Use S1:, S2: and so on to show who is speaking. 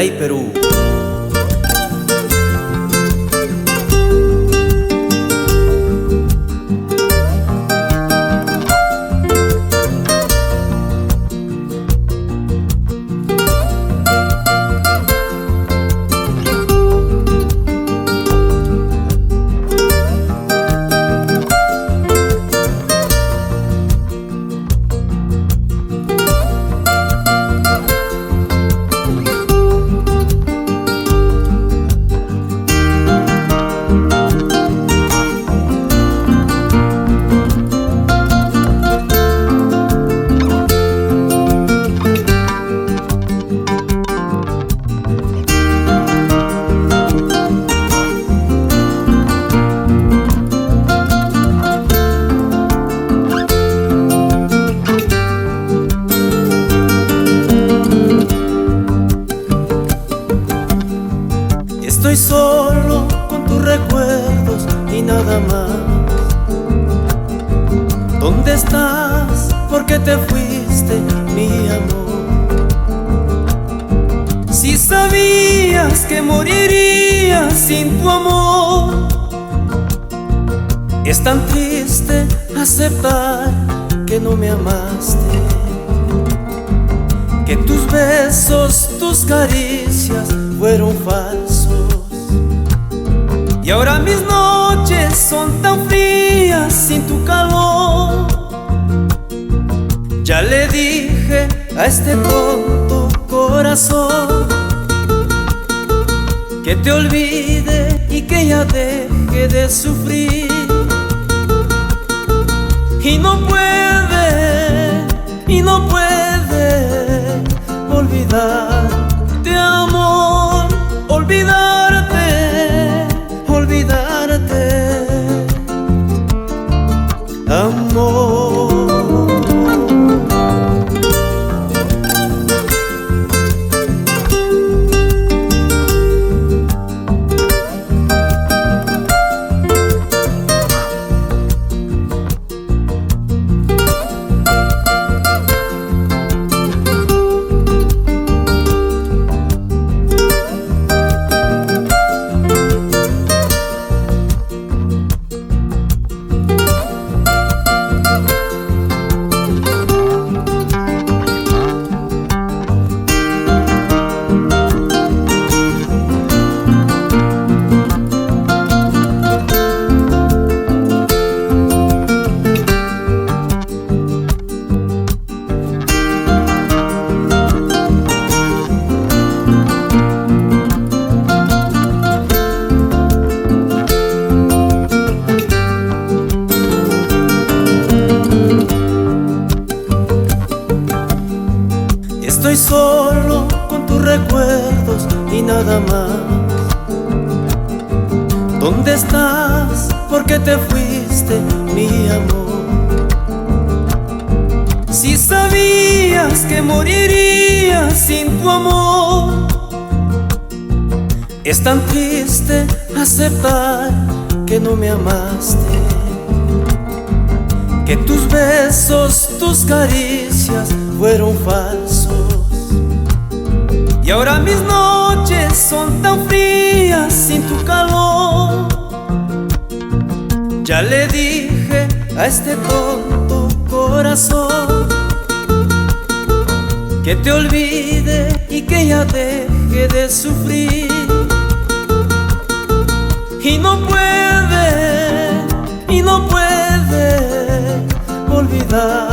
S1: Cayay, Perú.
S2: Estoy solo con tus recuerdos y nada más. ¿Dónde estás? ¿Por qué te fuiste, mi amor? Si sabías que morirías sin tu amor. Es tan triste aceptar que no me amaste, que tus besos, tus caricias fueron falsos. Y ahora mis noches son tan frías sin tu calor. Ya le dije a este tonto corazón que te olvide y que ya deje de sufrir. Y no puede olvidarte, amor, olvidarte, amor. Estoy solo con tus recuerdos y nada más. ¿Dónde estás? ¿Por qué te fuiste, mi amor? Si sabías que morirías sin tu amor. Es tan triste aceptar que no me amaste, que tus besos, tus caricias fueron falsos. Y ahora mis noches son tan frías sin tu calor. Ya le dije a este tonto corazón que te olvide y que ya deje de sufrir. Y no puede olvidar.